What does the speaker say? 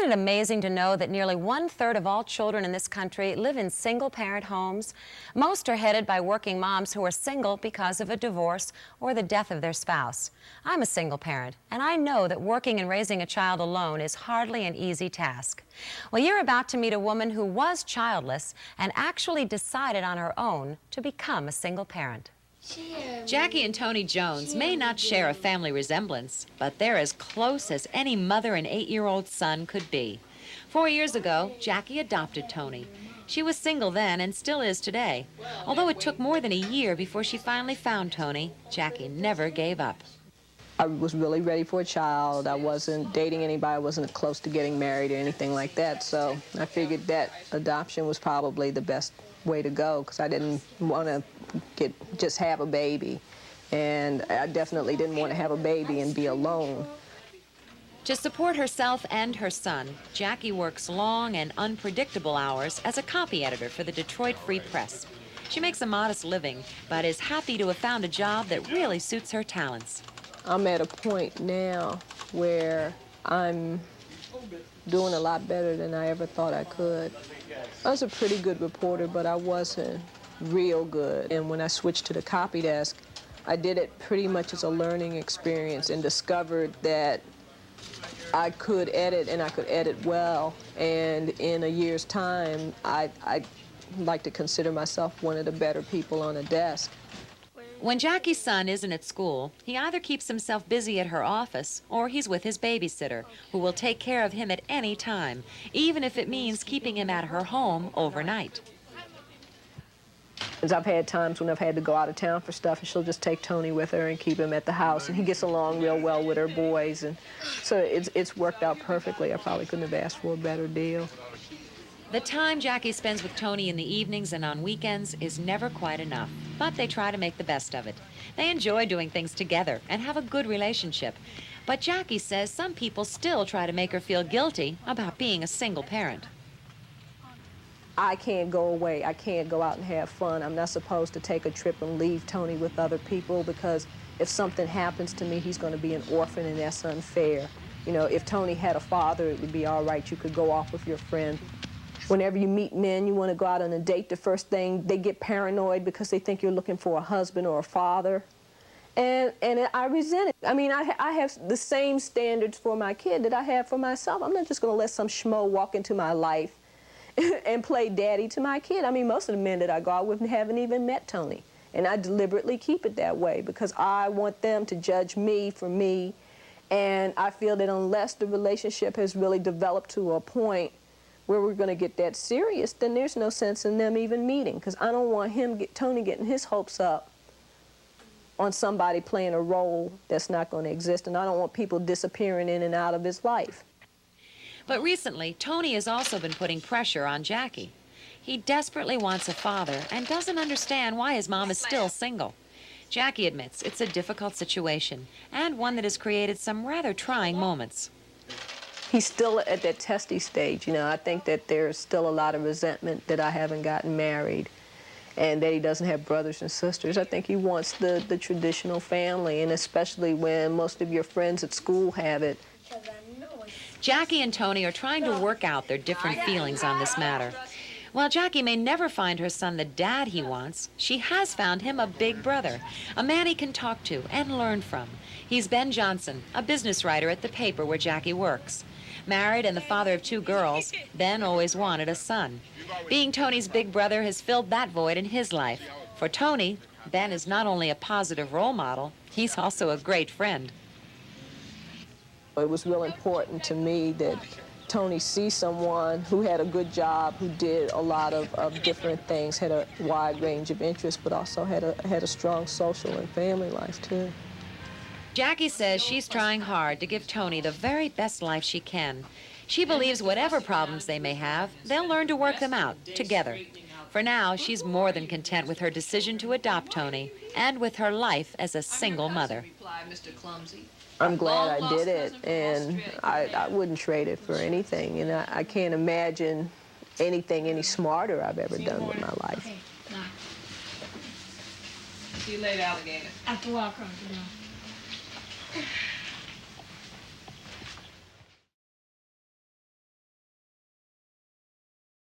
Isn't it amazing to know that nearly 1/3 of all children in this country live in single-parent homes? Most are headed by working moms who are single because of a divorce or the death of their spouse. I'm a single parent, and I know that working and raising a child alone is hardly an easy task. Well, you're about to meet a woman who was childless and actually decided on her own to become a single parent. Jackie and Tony Jones may not share a family resemblance, but they're as close as any mother and 8-year-old son could be. 4 years ago, Jackie adopted Tony. She was single then and still is today. Although it took more than a year before she finally found Tony, Jackie never gave up. I was really ready for a child. I wasn't dating anybody. I wasn't close to getting married or anything like that. So I figured that adoption was probably the best way to go, because I didn't want to just have a baby, and I definitely didn't want to have a baby and be alone. To support herself and her son, Jackie works long and unpredictable hours as a copy editor for the Detroit Free Press. She makes a modest living, but is happy to have found a job that really suits her talents. I'm at a point now where I'm doing a lot better than I ever thought I could. I was a pretty good reporter, but I wasn't real good. And when I switched to the copy desk, I did it pretty much as a learning experience and discovered that I could edit, and I could edit well. And in a year's time, I'd like to consider myself one of the better people on a desk. When Jackie's son isn't at school, he either keeps himself busy at her office or he's with his babysitter, who will take care of him at any time, even if it means keeping him at her home overnight. I've had times when I've had to go out of town for stuff, and she'll just take Tony with her and keep him at the house, and he gets along real well with her boys, and so it's worked out perfectly. I probably couldn't have asked for a better deal. The time Jackie spends with Tony in the evenings and on weekends is never quite enough, but they try to make the best of it. They enjoy doing things together and have a good relationship. But Jackie says some people still try to make her feel guilty about being a single parent. I can't go away. I can't go out and have fun. I'm not supposed to take a trip and leave Tony with other people, because if something happens to me, he's going to be an orphan, and that's unfair. You know, if Tony had a father, it would be all right. You could go off with your friend. Whenever you meet men, you want to go out on a date, the first thing, they get paranoid because they think you're looking for a husband or a father. And I resent it. I mean, I have the same standards for my kid that I have for myself. I'm not just going to let some schmo walk into my life and play daddy to my kid. I mean, most of the men that I go out with haven't even met Tony. And I deliberately keep it that way because I want them to judge me for me. And I feel that unless the relationship has really developed to a point where we're going to get that serious, then there's no sense in them even meeting, because I don't want Tony getting his hopes up on somebody playing a role that's not going to exist, and I don't want people disappearing in and out of his life. But recently, Tony has also been putting pressure on Jackie. He desperately wants a father and doesn't understand why his mom is still single. Jackie admits it's a difficult situation and one that has created some rather trying moments. He's still at that testy stage, you know. I think that there's still a lot of resentment that I haven't gotten married and that he doesn't have brothers and sisters. I think he wants the traditional family, and especially when most of your friends at school have it. Jackie and Tony are trying to work out their different feelings on this matter. While Jackie may never find her son the dad he wants, she has found him a big brother, a man he can talk to and learn from. He's Ben Johnson, a business writer at the paper where Jackie works. Married and the father of 2 girls, Ben always wanted a son. Being Tony's big brother has filled that void in his life. For Tony, Ben is not only a positive role model, he's also a great friend. It was real important to me that Tony see someone who had a good job, who did a lot of different things, had a wide range of interests, but also had a strong social and family life, too. Jackie says she's trying hard to give Tony the very best life she can. She believes whatever problems they may have, they'll learn to work them out together. For now, she's more than content with her decision to adopt Tony and with her life as a single mother. I'm glad I did it, and I wouldn't trade it for anything. And I can't imagine anything any smarter I've ever done with my life. See you later, alligator. After walk on,